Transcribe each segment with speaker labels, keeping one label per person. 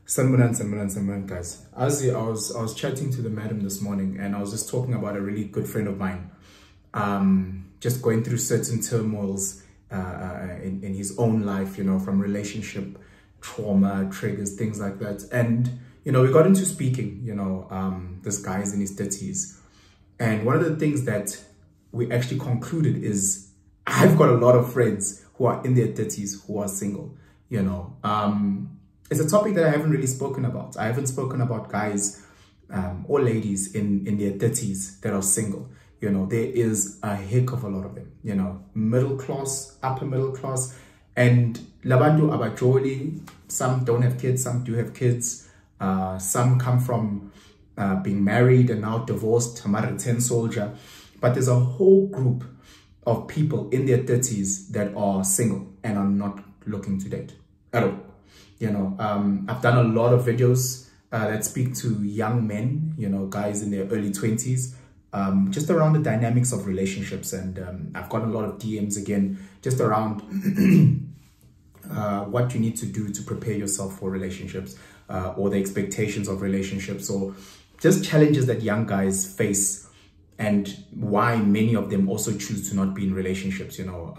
Speaker 1: Sanmunan, guys. I was chatting to the madam this morning, and I was just talking about a really good friend of mine, just going through certain turmoils in his own life, you know, from relationship trauma, triggers, things like that. And you know, we got into speaking. You know, this guy is in his 30s, and one of the things that we actually concluded is I've got a lot of friends who are in their 30s who are single. You know, it's a topic that I haven't really spoken about. I haven't spoken about guys or ladies in their 30s that are single. You know, there is a heck of a lot of them, you know, middle class, upper middle class, and labantu abajoli. Some don't have kids, some do have kids. Some come from being married and now divorced, Samaritan soldier. But there's a whole group of people in their 30s that are single and are not looking to date at all. You know, I've done a lot of videos that speak to young men, you know, guys in their early 20s, just around the dynamics of relationships. And I've gotten a lot of DMs again, just around what you need to do to prepare yourself for relationships, or the expectations of relationships, or just challenges that young guys face, and why many of them also choose to not be in relationships, you know.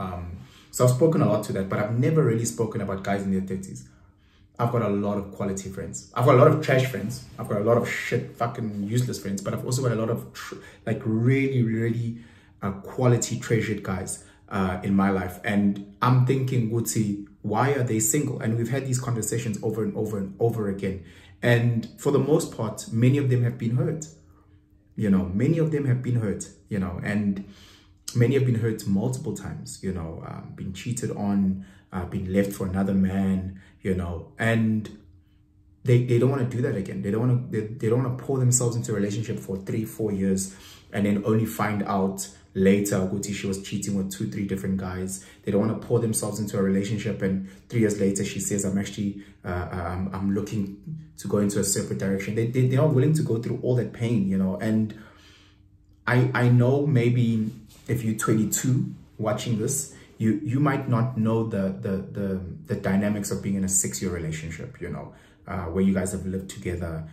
Speaker 1: So I've spoken a lot to that, but I've never really spoken about guys in their 30s. I've got a lot of quality friends. I've got a lot of trash friends. I've got a lot of shit, fucking useless friends. But I've also got a lot of like really quality treasured guys in my life. And I'm thinking, Guti, why are they single? And we've had these conversations over and over and over again. And for the most part, many of them have been hurt. You know, many of them have been hurt, you know, and many have been hurt multiple times, you know, been cheated on, been left for another man, you know, and they don't want to do that again. They don't want to pour themselves into a relationship for 3-4 years and then only find out later Guti she was cheating with 2-3 different guys. They don't want to pour themselves into a relationship and 3 years later she says, I'm actually I'm looking to go into a separate direction. They're not willing to go through all that pain, you know. And I know maybe if you're 22 watching this, you might not know the dynamics of being in a 6-year relationship, you know, where you guys have lived together.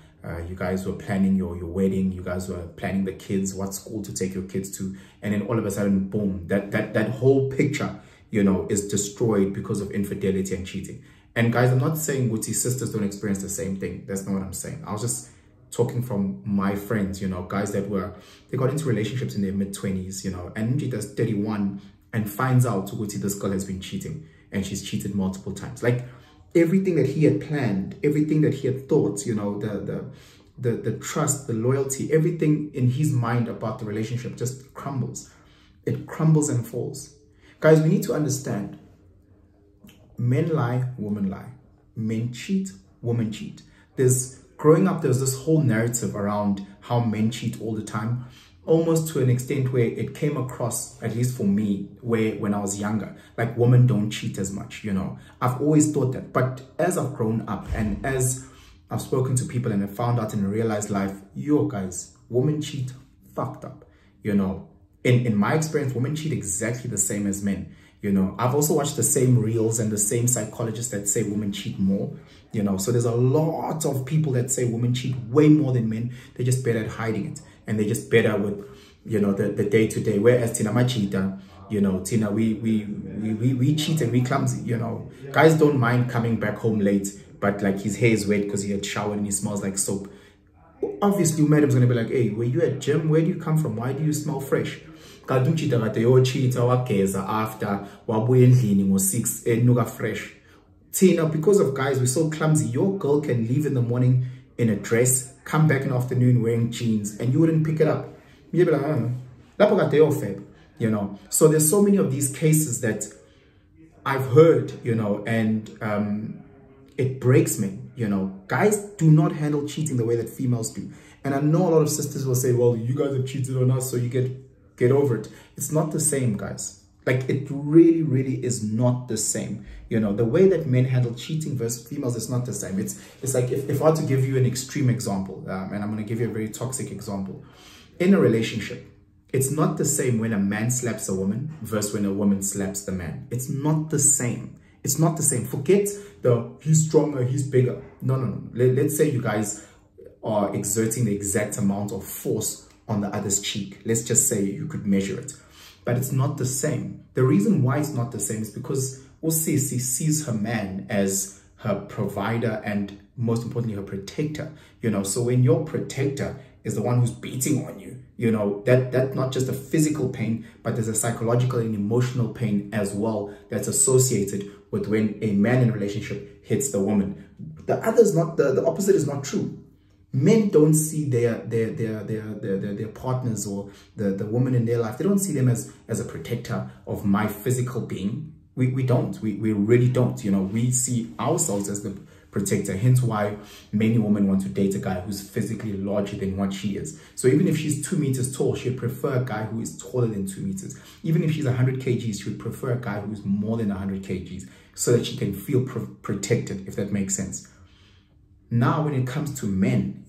Speaker 1: You guys were planning your wedding. You guys were planning the kids, what school to take your kids to. And then all of a sudden, boom, that whole picture, you know, is destroyed because of infidelity and cheating. And guys, I'm not saying Guti sisters don't experience the same thing. That's not what I'm saying. I was just talking from my friends, you know, guys that they got into relationships in their mid-20s, you know, and she does 31 and finds out Guti, this girl has been cheating and she's cheated multiple times. Like everything that he had planned, everything that he had thought, you know, the trust, the loyalty, everything in his mind about the relationship just crumbles. It crumbles and falls. Guys, we need to understand, men lie, women lie. Men cheat, women cheat. Growing up, there's this whole narrative around how men cheat all the time, almost to an extent where it came across, at least for me, when I was younger, like women don't cheat as much, you know. I've always thought that. But as I've grown up and as I've spoken to people and I've found out in realized life, yo guys, women cheat fucked up, you know. In my experience, women cheat exactly the same as men. You know, I've also watched the same reels and the same psychologists that say women cheat more, you know. So there's a lot of people that say women cheat way more than men. They're just better at hiding it. And they're just better with, you know, the day-to-day. Whereas Tina Machita, you know, Tina, we cheat and we clumsy, you know. Guys don't mind coming back home late, but like his hair is wet because he had showered and he smells like soap. Obviously, madam's going to be like, hey, were you at gym? Where do you come from? Why do you smell fresh? After wabuya endlini ngo-6 enuka fresh. Tina, because of guys, we're so clumsy. Your girl can leave in the morning in a dress, come back in the afternoon wearing jeans, and you wouldn't pick it up. You'd be like, you know. So there's so many of these cases that I've heard, you know, and it breaks me, you know. Guys do not handle cheating the way that females do. And I know a lot of sisters will say, well, you guys have cheated on us, so you get over it. It's not the same, guys. Like, it really is not the same. You know, the way that men handle cheating versus females is not the same. It's like if I were to give you an extreme example, and I'm going to give you a very toxic example. In a relationship, it's not the same when a man slaps a woman versus when a woman slaps the man. It's not the same. It's not the same. Forget he's stronger, he's bigger. No, no, no. Let's say you guys are exerting the exact amount of force on the other's cheek. Let's just say you could measure it. But it's not the same. The reason why it's not the same is because Usisi sees her man as her provider and most importantly her protector. So when your protector is the one who's beating on you, that's not just a physical pain, but there's a psychological and emotional pain as well that's associated with when a man in a relationship hits the woman. The other is not, the opposite is not true. Men don't see their partners or the woman in their life, they don't see them as a protector of my physical being. We don't. We really don't. We see ourselves as the protector. Hence why many women want to date a guy who's physically larger than what she is. So even if she's 2 meters tall, she'd prefer a guy who is taller than 2 meters. Even if she's 100 kgs, she would prefer a guy who's more than 100 kgs so that she can feel protected, if that makes sense. Now, when it comes to men,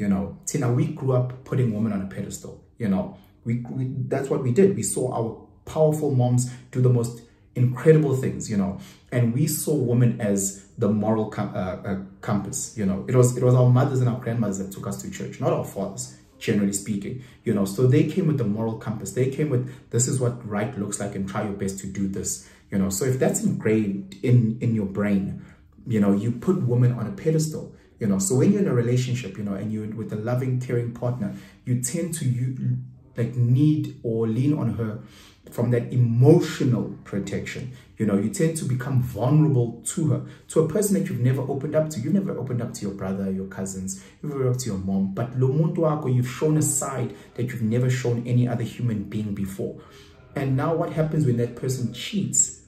Speaker 1: Tina, we grew up putting women on a pedestal. That's what we did. We saw our powerful moms do the most incredible things, and we saw women as the moral compass. It was our mothers and our grandmothers that took us to church, not our fathers, generally speaking. So they came with the moral compass. They came with, this is what right looks like and try your best to do this. So if that's ingrained in your brain, you put women on a pedestal. So when you're in a relationship, and you're with a loving, caring partner, you tend to need or lean on her from that emotional protection. You tend to become vulnerable to her, to a person that you've never opened up to. You've never opened up to your brother, your cousins, you've never opened up to your mom. But lo muntu wako, you've shown a side that you've never shown any other human being before. And now what happens when that person cheats,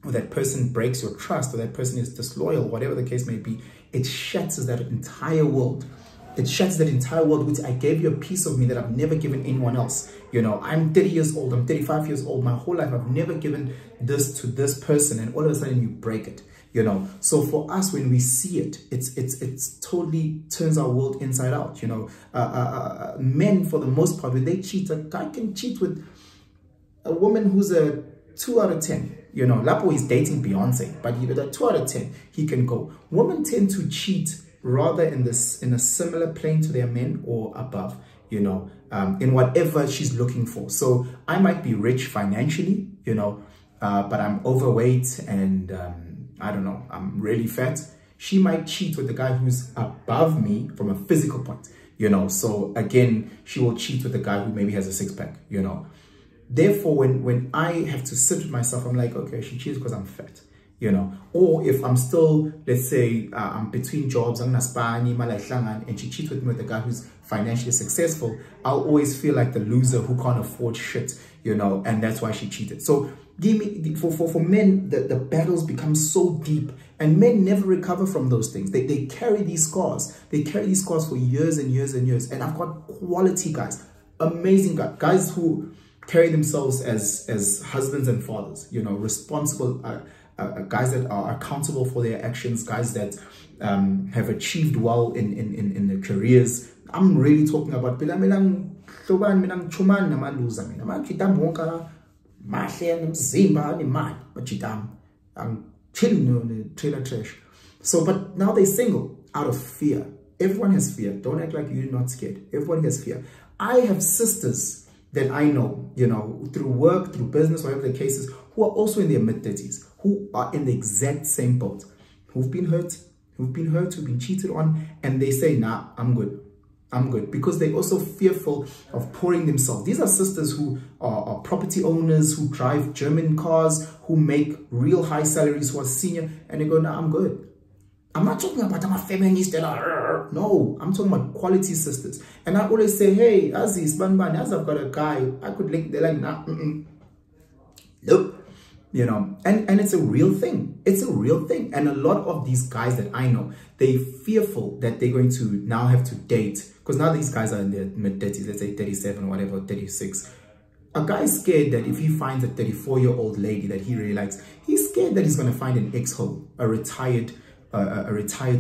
Speaker 1: or that person breaks your trust, or that person is disloyal, whatever the case may be, it shatters that entire world. It shatters that entire world, which I gave you a piece of me that I've never given anyone else. I'm 30 years old, I'm 35 years old. My whole life, I've never given this to this person, and all of a sudden you break it. So for us, when we see it, it's totally turns our world inside out. Men, for the most part, when they cheat, a guy can cheat with a woman who's a 2 out of 10. Lapo is dating Beyonce, but that 2 out of 10, he can go. Women tend to cheat rather in a similar plane to their men or above, in whatever she's looking for. So I might be rich financially, but I'm overweight and I don't know, I'm really fat. She might cheat with the guy who's above me from a physical point, So again, she will cheat with the guy who maybe has a six-pack, Therefore, when I have to sit with myself, I'm like, okay, she cheats because I'm fat, Or if I'm still, let's say, I'm between jobs, and she cheats with me with the guy who's financially successful, I'll always feel like the loser who can't afford shit, and that's why she cheated. So for men, the battles become so deep, and men never recover from those things. They carry these scars. They carry these scars for years and years and years. And I've got quality guys, amazing guys who carry themselves as husbands and fathers, responsible guys that are accountable for their actions, guys that have achieved well in their careers. I'm really talking about so, but now they're single out of fear. Everyone has fear. Don't act like you're not scared. Everyone has fear. I have sisters that I know, through work, through business, whatever the case is, who are also in their mid-30s, who are in the exact same boat, who've been hurt, who've been cheated on, and they say, nah, I'm good, because they're also fearful of pouring themselves. These are sisters who are property owners, who drive German cars, who make real high salaries, who are senior, and they go, nah, I'm good. I'm not talking about I'm a feminist. No, I'm talking about quality sisters. And I always say, hey, Aziz, as I've got a guy, I could link. They're like, nah, nope. And it's a real thing. It's a real thing. And a lot of these guys that I know, they're fearful that they're going to now have to date. Because now these guys are in their mid-30s, let's say 37 or whatever, 36. A guy's scared that if he finds a 34-year-old lady that he really likes, he's scared that he's going to find an ex-hoe, a retired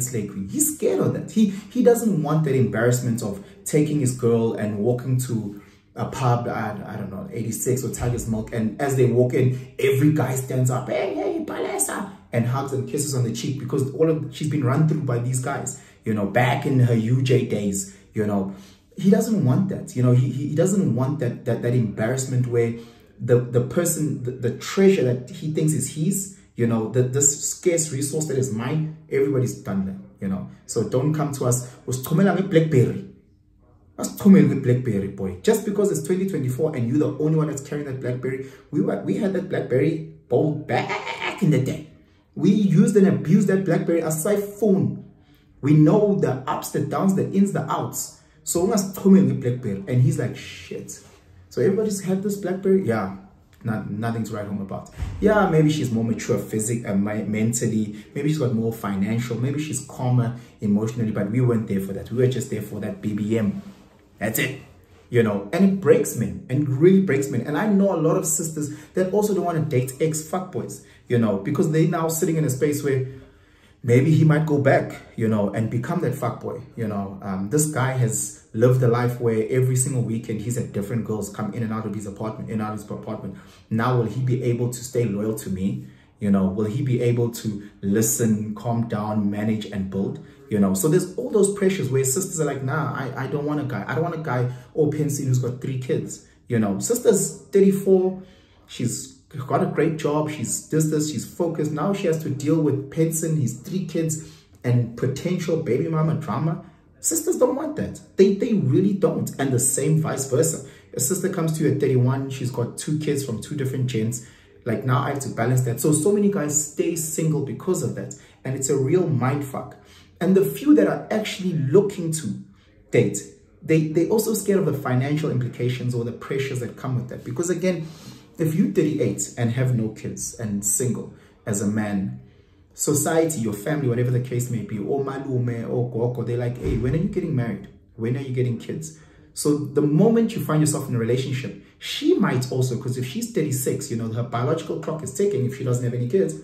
Speaker 1: slave queen. He's scared of that. He doesn't want that embarrassment of taking his girl and walking to a pub at, I don't know, 86 or Tiger's Milk, and as they walk in, every guy stands up, hey, Palesa. and hugs and kisses on the cheek because she's been run through by these guys, you know, back in her UJ days, you know. He doesn't want that, you know. He doesn't want that embarrassment where the person, the treasure that he thinks is his, you know, this scarce resource that is mine, everybody's done that, you know. So don't come to us with Blackberry. Blackberry, boy. Just because it's 2024 and you're the only one that's carrying that Blackberry. We had that Blackberry bold back in the day. We used and abused that Blackberry as a phone. We know the ups, the downs, the ins, the outs. So we must with Blackberry, and he's like, shit. So everybody's had this Blackberry. Yeah, nothing to write home about. Yeah, maybe she's more mature mentally. Maybe she's got more financial. Maybe she's calmer emotionally. But we weren't there for that. We were just there for that BBM. That's it. You know, and it breaks men, and it really breaks men. And I know a lot of sisters that also don't want to date ex-fuckboys, you know, because they're now sitting in a space where maybe he might go back, you know, and become that fuckboy, you know. This guy has lived a life where every single weekend he's had different girls come in and out of his apartment, Now, will he be able to stay loyal to me? You know, will he be able to listen, calm down, manage, and build? You know, so there's all those pressures where sisters are like, nah, I don't want a guy. I don't want a guy or pencil who's got 3 kids. You know, sister's 34. She's got a great job. She's she's focused. Now she has to deal with Penson, his 3 kids, and potential baby mama drama. Sisters don't want that. They really don't. And the same vice versa. A sister comes to you at 31. She's got 2 kids from 2 different gents. Like, now I have to balance that. So many guys stay single because of that. And it's a real mind fuck. And the few that are actually looking to date, they also scared of the financial implications or the pressures that come with that. Because again, if you're 38 and have no kids and single as a man, society, your family, whatever the case may be, or malume or goko, they're like, hey, when are you getting married? When are you getting kids? So the moment you find yourself in a relationship, she might also, because if she's 36, you know, her biological clock is ticking if she doesn't have any kids.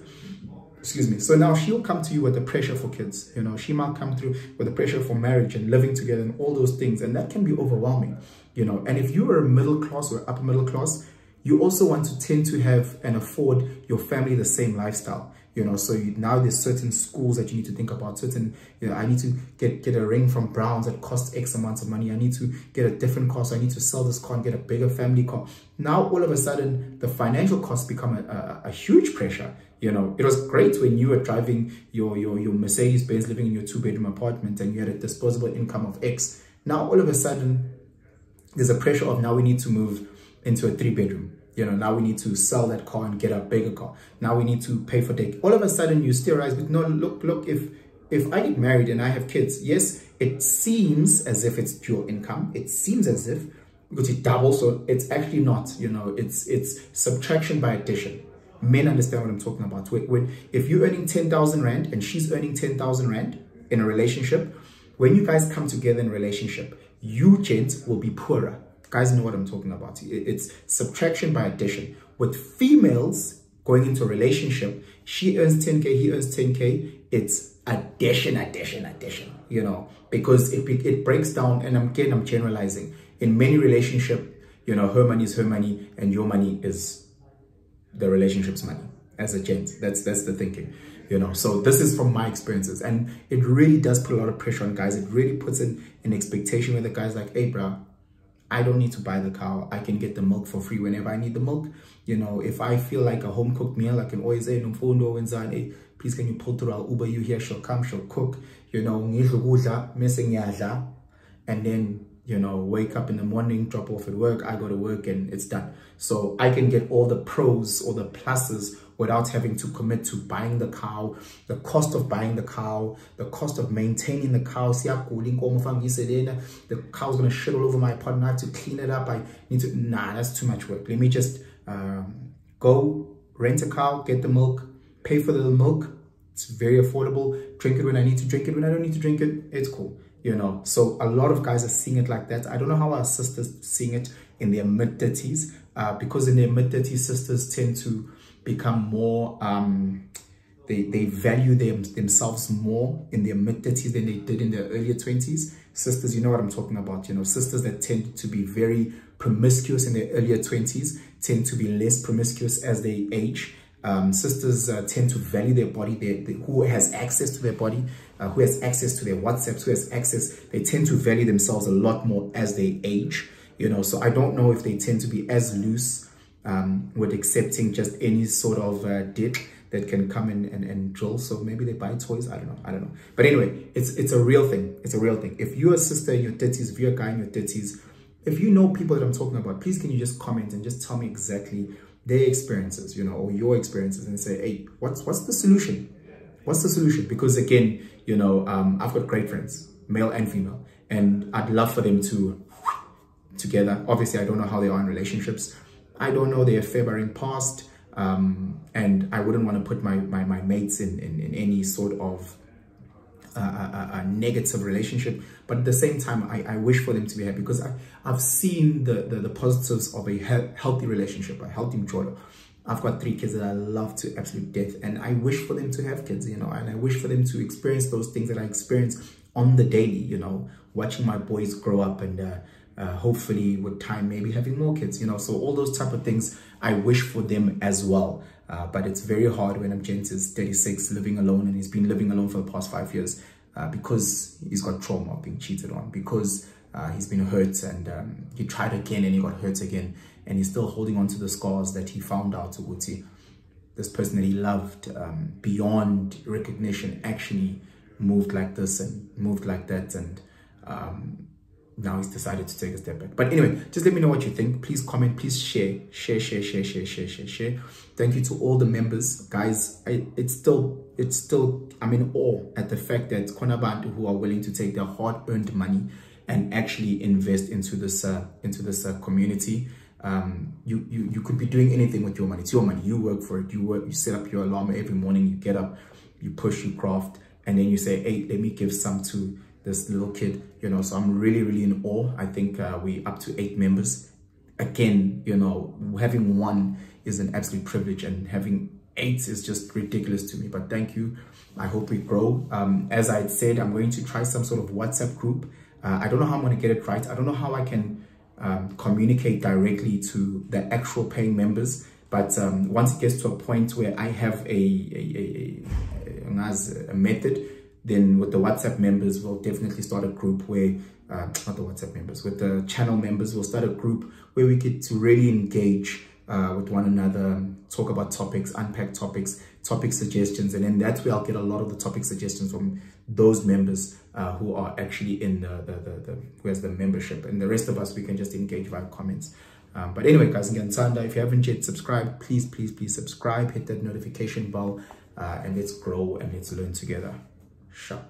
Speaker 1: Excuse me. So now she'll come to you with the pressure for kids. You know, she might come through with the pressure for marriage and living together and all those things. And that can be overwhelming, you know. And if you are a middle class or upper middle class, you also want to tend to have and afford your family the same lifestyle. You know, so now there's certain schools that you need to think about. Certain, you know, I need to get a ring from Browns that costs X amounts of money. I need to get a different car. So I need to sell this car and get a bigger family car. Now, all of a sudden, the financial costs become a huge pressure. You know, it was great when you were driving your Mercedes-Benz, living in your 2-bedroom apartment, and you had a disposable income of X. Now, all of a sudden, there's a pressure of now we need to move into a 3-bedroom. You know, now we need to sell that car and get a bigger car. Now we need to pay for daycare. All of a sudden, you still rise with, no, look, if I get married and I have kids, yes, it seems as if it's dual income. It seems as if, because it doubles, so it's actually not, you know, it's subtraction by addition. Men understand what I'm talking about. If you're earning 10,000 Rand and she's earning 10,000 Rand in a relationship, when you guys come together in a relationship, you gents will be poorer. Guys know what I'm talking about. It's subtraction by addition. With females going into a relationship, she earns 10K, he earns 10K. It's addition, you know, because it breaks down. And again, I'm generalizing. In many relationships, you know, her money is her money and your money is the relationship's money as a gent. That's the thinking, you know. So this is from my experiences, and it really does put a lot of pressure on guys. It really puts in an expectation where the guy's like, hey, bro, I don't need to buy the cow. I can get the milk for free whenever I need the milk. You know, if I feel like a home cooked meal, I can always say, hey, please can you pull through, I'll Uber you here, she'll come, she'll cook, you know, and then, you know, wake up in the morning, drop off at work, I go to work and it's done. So I can get all the pros or the pluses without having to commit to buying the cow, the cost of buying the cow, the cost of maintaining the cow. The cow's gonna shit all over my apartment. I have to clean it up. I need to, nah, that's too much work. Let me just go rent a cow, get the milk, pay for the milk. It's very affordable. Drink it when I need to drink it. When I don't need to drink it, it's cool. You know, so a lot of guys are seeing it like that. I don't know how our sisters seeing it in their mid-30s, because in their mid-30s, sisters tend to become more, they value themselves more in their mid-30s than they did in their earlier 20s. Sisters, you know what I'm talking about, you know, sisters that tend to be very promiscuous in their earlier 20s tend to be less promiscuous as they age. Sisters tend to value their body. Who has access to their body, who has access to their WhatsApps, who has access, they tend to value themselves a lot more as they age, you know. So I don't know if they tend to be as loose with accepting just any sort of dick that can come in and drill. So maybe they buy toys. I don't know. But anyway, it's a real thing. It's a real thing. If you're a sister in your 30s, if you're a guy in your 30s, if you know people that I'm talking about, please can you just comment and just tell me exactly their experiences, you know, or your experiences, and say, hey, what's the solution? What's the solution? Because again, you know, I've got great friends, male and female, and I'd love for them to together. Obviously, I don't know how they are in relationships. I don't know their affair-bearing past, and I wouldn't want to put my mates in any sort of a negative relationship. But at the same time, I wish for them to be happy, because I've seen the positives of a healthy relationship, a healthy mutual. I've got 3 kids that I love to absolute death, and I wish for them to have kids, you know, and I wish for them to experience those things that I experience on the daily, you know, watching my boys grow up, and hopefully with time maybe having more kids, you know. So all those type of things I wish for them as well. But it's very hard when Gents is 36, living alone, and he's been living alone for the past 5 years because he's got trauma of being cheated on, because he's been hurt, and he tried again and he got hurt again, and he's still holding on to the scars that he found out Uguti, this person that he loved beyond recognition, actually moved like this and moved like that, and now he's decided to take a step back. But anyway, just let me know what you think. Please comment, please share. Thank you to all the members, guys. It's still I'm in awe at the fact that Konabantu who are willing to take their hard-earned money and actually invest into this community. You could be doing anything with your money. It's your money. You work for it. You set up your alarm every morning. You get up, you push, you craft, and then you say, hey, let me give some to this little kid, you know. So I'm really in awe. I think we up to 8 members. Again, you know, having 1 is an absolute privilege, and having 8 is just ridiculous to me. But thank you. I hope we grow. As I said, I'm going to try some sort of WhatsApp group. I don't know how I'm going to get it right. I don't know how I can communicate directly to the actual paying members. But once it gets to a point where I have a method, then with the WhatsApp members, we'll definitely start a group where, not the WhatsApp members, with the channel members, we'll start a group where we get to really engage with one another, talk about topics, unpack topics, topic suggestions, and then that's where I'll get a lot of the topic suggestions from those members who are actually in who has the membership, and the rest of us, we can just engage via comments. But anyway, guys, if you haven't yet subscribed, please subscribe, hit that notification bell, and let's grow and let's learn together. Sure.